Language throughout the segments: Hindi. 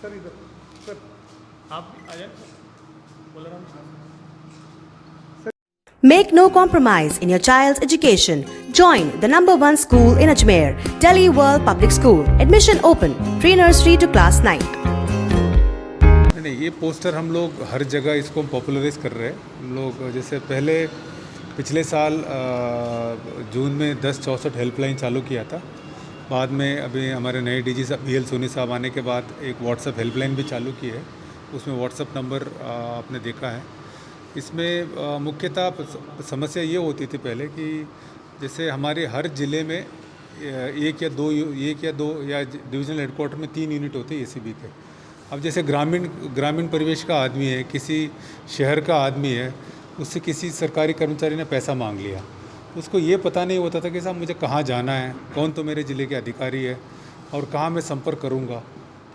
सर इधर सर आप आ जाए बोल रहा हूँ। Make no compromise in your child's education. Join the #1 school in Ajmer, Delhi World Public School. Admission open. Pre-nursery to class 9. नहीं, ये पोस्टर हम लोग हर जगह इसको पॉपुलराइज कर रहे हैं। हम लोग जैसे पहले पिछले साल जून में 1064 हेल्पलाइन चालू किया था। बाद में अभी हमारे नए डीजी साहब BL सोनी साहब आने के बाद एक व्हाट्सएप हेल्पलाइन भी चालू की है। उसमें व्हाट्सएप नंबर आपने देखा है। इसमें मुख्यतः समस्या ये होती थी पहले कि जैसे हमारे हर ज़िले में एक या दो या डिविजनल हेडक्वार्टर में 3 यूनिट होते हैं ACB के। अब जैसे ग्रामीण परिवेश का आदमी है, किसी शहर का आदमी है, उससे किसी सरकारी कर्मचारी ने पैसा मांग लिया, उसको ये पता नहीं होता था कि साहब मुझे कहाँ जाना है, कौन तो मेरे ज़िले के अधिकारी है और कहाँ मैं संपर्क करूँगा।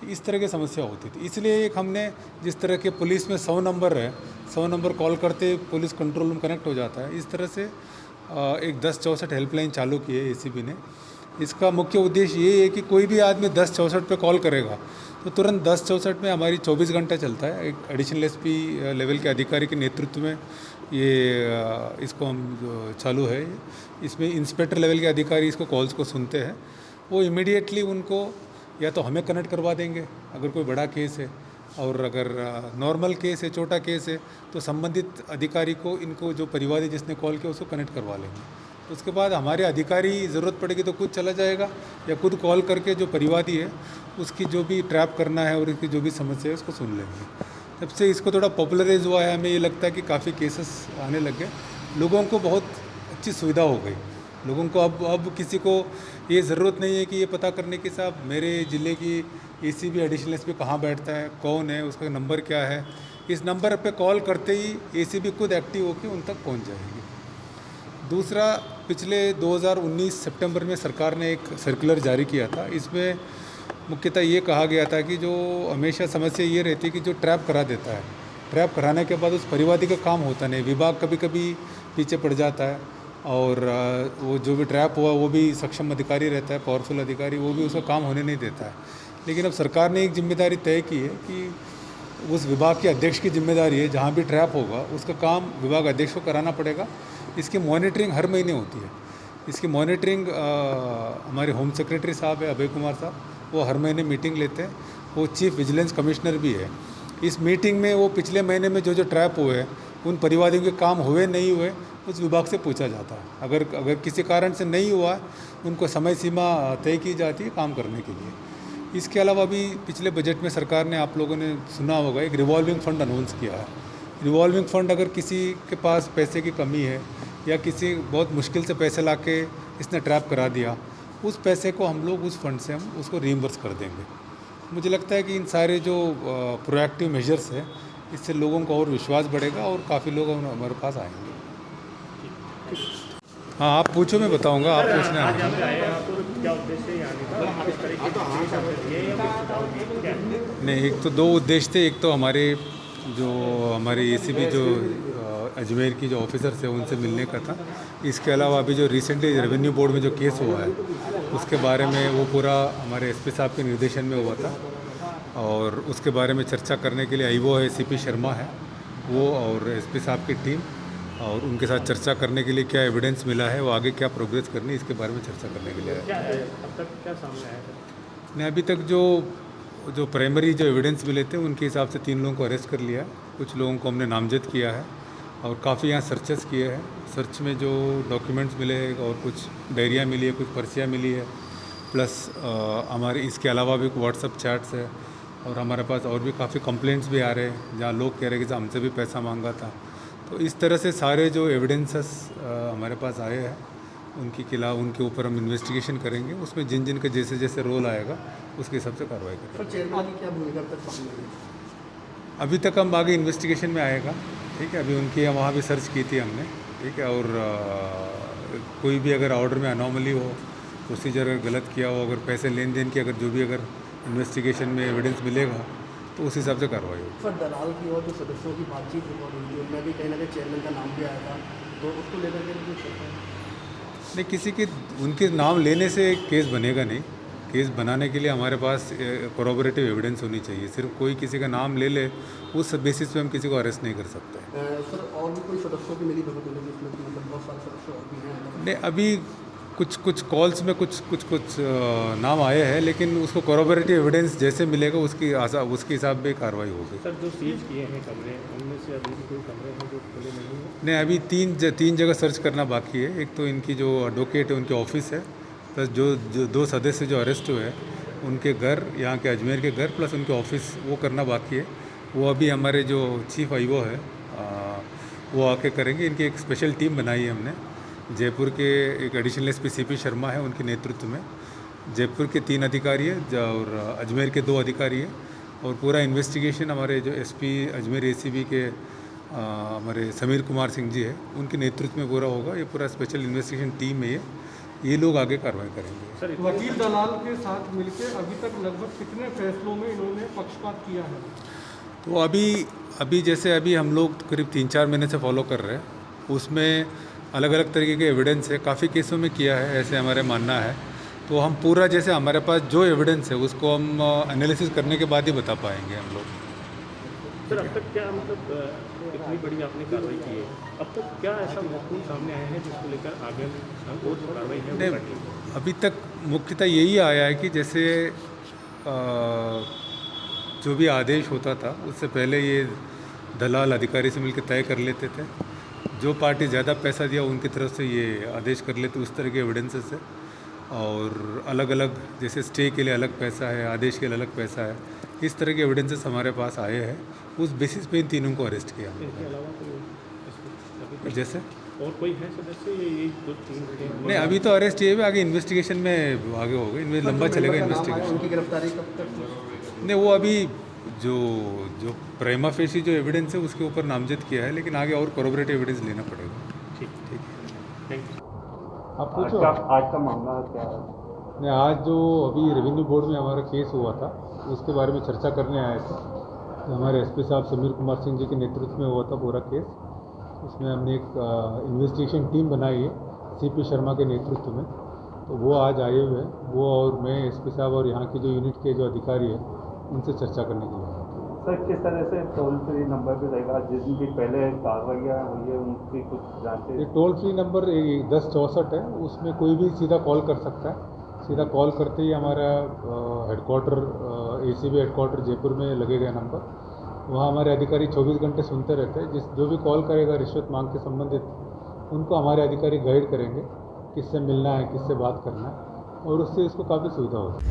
इस तरह की समस्या होती थी। इसलिए एक हमने जिस तरह के पुलिस में 100 नंबर है, 100 नंबर कॉल करते पुलिस कंट्रोल रूम कनेक्ट हो जाता है, इस तरह से एक 1064 हेल्पलाइन चालू की है ACB ने। इसका मुख्य उद्देश्य ये है कि कोई भी आदमी 1064 पे कॉल करेगा तो तुरंत 1064 में हमारी 24 घंटा चलता है। एक एडिशनल SP लेवल के अधिकारी के नेतृत्व में ये इसको हम चालू है। इसमें इंस्पेक्टर लेवल के अधिकारी इसको कॉल्स को सुनते हैं, वो इमीडिएटली उनको या तो हमें कनेक्ट करवा देंगे अगर कोई बड़ा केस है, और अगर नॉर्मल केस है, छोटा केस है, तो संबंधित अधिकारी को इनको जो परिवादी जिसने कॉल किया उसको कनेक्ट करवा लेंगे। उसके बाद हमारे अधिकारी ज़रूरत पड़ेगी तो खुद चला जाएगा या खुद कॉल करके जो परिवादी है उसकी जो भी ट्रैप करना है और उसकी जो भी समस्या है उसको सुन लेंगे। जब से इसको थोड़ा पॉपुलराइज हुआ है, हमें ये लगता है कि काफ़ी केसेस आने लग गए, लोगों को बहुत अच्छी सुविधा हो गई। लोगों को अब किसी को ये ज़रूरत नहीं है कि ये पता करने की साहब मेरे ज़िले की ACB एडिशनल SP कहाँ बैठता है, कौन है, उसका नंबर क्या है। इस नंबर पे कॉल करते ही ACB खुद एक्टिव होकर उन तक पहुँच जाएगी। दूसरा, पिछले 2019 सितंबर में सरकार ने एक सर्कुलर जारी किया था। इसमें मुख्यतः ये कहा गया था कि जो हमेशा समस्या ये रहती है कि जो ट्रैप करा देता है, ट्रैप कराने के बाद उस परिवादी का काम होता नहीं, विभाग कभी कभी पीछे पड़ जाता है और वो जो भी ट्रैप हुआ वो भी सक्षम अधिकारी रहता है, पावरफुल अधिकारी, वो भी उसका काम होने नहीं देता है। लेकिन अब सरकार ने एक जिम्मेदारी तय की है कि उस विभाग के अध्यक्ष की जिम्मेदारी है, जहाँ भी ट्रैप होगा उसका काम विभाग अध्यक्ष को कराना पड़ेगा। इसकी मॉनिटरिंग हर महीने होती है। इसकी मॉनिटरिंग हमारे होम सेक्रेटरी साहब है अभय कुमार साहब, वो हर महीने मीटिंग लेते हैं। वो चीफ विजिलेंस कमिश्नर भी है। इस मीटिंग में वो पिछले महीने में जो ट्रैप हुए हैं उन परिवादियों के काम हुए नहीं हुए उस विभाग से पूछा जाता है। अगर किसी कारण से नहीं हुआ उनको समय सीमा तय की जाती है काम करने के लिए। इसके अलावा भी पिछले बजट में सरकार ने, आप लोगों ने सुना होगा, एक रिवॉल्विंग फ़ंड अनाउंस किया है। रिवॉल्विंग फ़ंड अगर किसी के पास पैसे की कमी है या किसी बहुत मुश्किल से पैसे लाके इसने ट्रैप करा दिया, उस पैसे को हम लोग उस फंड से हम उसको रीइंबर्स कर देंगे। मुझे लगता है कि इन सारे जो प्रोएक्टिव मेजर्स है इससे लोगों का और विश्वास बढ़ेगा और काफ़ी लोग हमारे पास आएंगे। हाँ, आप पूछो, मैं बताऊंगा। आप पूछने आए नहीं, एक तो 2 उद्देश्य थे। एक तो हमारे ACB जो अजमेर की जो ऑफिसर्स है उनसे मिलने का था। इसके अलावा अभी जो रिसेंटली रेवेन्यू बोर्ड में जो केस हुआ है उसके बारे में वो पूरा हमारे SP साहब के निर्देशन में हुआ था और उसके बारे में चर्चा करने के लिए IO है, CP शर्मा है वो, और SP साहब की टीम, और उनके साथ चर्चा करने के लिए क्या एविडेंस मिला है, वो आगे क्या प्रोग्रेस करनी है, इसके बारे में चर्चा करने के लिए आया। अब तक क्या सामने आया है? नहीं, अभी तक जो प्राइमरी जो एविडेंस मिले थे उनके हिसाब से 3 लोगों को अरेस्ट कर लिया। कुछ लोगों को हमने नामजद किया है और काफ़ी यहाँ सर्चेस किए हैं। सर्च में जो डॉक्यूमेंट्स मिले हैं और कुछ डायरिया मिली है, कुछ पर्चियाँ मिली है, प्लस हमारे इसके अलावा भी व्हाट्सएप चैट्स है और हमारे पास और भी काफ़ी कंप्लेंट्स भी आ रहे हैं जहाँ लोग कह रहे हैं कि हमसे भी पैसा मांगा था। तो इस तरह से सारे जो एविडेंसेस हमारे पास आए हैं उनके ऊपर हम इन्वेस्टिगेशन करेंगे। उसमें जिन जिन का जैसे जैसे रोल आएगा उसके हिसाब से कार्रवाई करेंगे। चेयरमैन की क्या भूमिका तक सामने? अभी तक हम आगे इन्वेस्टिगेशन में आएगा, ठीक है। अभी उनकी वहाँ भी सर्च की थी हमने, ठीक है। और कोई भी अगर ऑर्डर में अनोमली हो, प्रोसीजर अगर गलत किया हो, अगर पैसे लेन देन की अगर इन्वेस्टिगेशन में एविडेंस मिलेगा तो उस हिसाब से कार्रवाई होगी। सर, दलाल की और जो सदस्यों की बातचीत रिकॉर्ड हुई थी उनमें भी कहीं ना कहीं चेयरमैन का नाम भी आया था, तो उसको लेकर के कुछ नहीं, किसी के उनके नाम लेने से केस बनेगा नहीं। केस बनाने के लिए हमारे पास कोरोबरेटिव एविडेंस होनी चाहिए। सिर्फ कोई किसी का नाम ले ले उस बेसिस पे हम किसी को अरेस्ट नहीं कर सकते। सर और भी कोई सदस्यों की मिली भगत होगी जिसमें कि मतलब बहुत सारे सदस्य और भी हैं? नहीं, अभी कुछ कॉल्स में कुछ नाम आए हैं, लेकिन उसको कोरोबरेटिव एविडेंस जैसे मिलेगा उसके हिसाब में कार्रवाई होगी। सर जो सीज किए हैं कमरे, उनमें से अभी भी कोई कमरे हैं जो खुले नहीं हैं? नहीं, अभी तीन जगह सर्च करना बाकी है। एक तो इनकी जो एडवोकेट है उनके ऑफिस है, प्लस जो 2 सदस्य जो अरेस्ट हुए हैं उनके घर, यहाँ के अजमेर के घर, प्लस उनके ऑफिस, वो करना बाकी है। वो अभी हमारे जो चीफ आईओ है वो आके करेंगे। इनकी एक स्पेशल टीम बनाई है हमने, जयपुर के एक एडिशनल एसपी सीपी शर्मा है उनके नेतृत्व में। जयपुर के 3 अधिकारी है और अजमेर के 2 अधिकारी है, और पूरा इन्वेस्टिगेशन हमारे जो एसपी अजमेर एसीबी के हमारे समीर कुमार सिंह जी है उनके नेतृत्व में पूरा होगा। ये पूरा स्पेशल इन्वेस्टिगेशन टीम है, ये लोग आगे कार्रवाई करेंगे। सर वकील दलाल के साथ मिलकर अभी तक लगभग कितने फैसलों में इन्होंने पक्षपात किया है? तो अभी जैसे अभी हम लोग करीब 3-4 महीने से फॉलो कर रहे हैं, उसमें अलग अलग तरीके के एविडेंस है, काफ़ी केसों में किया है, ऐसे हमारे मानना है। तो हम पूरा जैसे हमारे पास जो एविडेंस है उसको हम एनालिसिस करने के बाद ही बता पाएंगे हम लोग। सर अब तक क्या मतलब इतनी बड़ी आपने कार्रवाई की है, अब तक क्या ऐसा महत्वपूर्ण सामने आया है जिसको लेकर आगे और जो कार्रवाई है वो नहीं, करनी है? अभी तक मुख्यतः यही आया है कि जैसे जो भी आदेश होता था उससे पहले ये दलाल अधिकारी से मिलकर तय कर लेते थे। जो पार्टी ज़्यादा पैसा दिया उनकी तरफ से ये आदेश कर लेते, उस तरह के एविडेंसेस है। और अलग अलग जैसे स्टे के लिए अलग पैसा है, आदेश के लिए अलग पैसा है, इस तरह के एविडेंसेस हमारे पास आए हैं। उस बेसिस पे इन तीनों को अरेस्ट किया। इनके अलावा कोई जैसे और कोई है सदस्य, ये 2-3 थे? नहीं, अभी तो अरेस्ट ये भी आगे इन्वेस्टिगेशन में आगे होगा, इनमें लंबा चलेगा इन्वेस्टिगेशन। उनकी गिरफ्तारी कब तक? नहीं, वो अभी जो प्राइमा फेसी जो एविडेंस है उसके ऊपर नामजद किया है, लेकिन आगे और कोरोबरेटिव एविडेंस लेना पड़ेगा। ठीक ठीक है, थैंक यू। आप पूछो। आज का मामला क्या है? नहीं, आज जो अभी रेवेन्यू बोर्ड में हमारा केस हुआ था उसके बारे में चर्चा करने आए थे। तो हमारे एसपी साहब समीर कुमार सिंह जी के नेतृत्व में हुआ था पूरा केस। उसमें हमने एक इन्वेस्टिगेशन टीम बनाई है सीपी शर्मा के नेतृत्व में, तो वो आज आए हुए हैं। वो और मैं, एसपी साहब और यहाँ के जो यूनिट के जो अधिकारी हैं उनसे चर्चा करने के लिए। सर किस तरह से टोल फ्री नंबर पे रहेगा, जिनकी पहले कार्रवाइयाँ हुई है उनकी कुछ जानते? ये टोल फ्री नंबर 1064 है, उसमें कोई भी सीधा कॉल कर सकता है। सीधा कॉल करते ही हमारा हेडक्वार्टर एसीबी हेडक्वार्टर जयपुर में लगेगा नंबर। वहाँ हमारे अधिकारी 24 घंटे सुनते रहते हैं। जो भी कॉल करेगा रिश्वत मांग के संबंधित, उनको हमारे अधिकारी गाइड करेंगे किससे मिलना है, किससे बात करना है, और उससे इसको काफ़ी सुविधा होगी।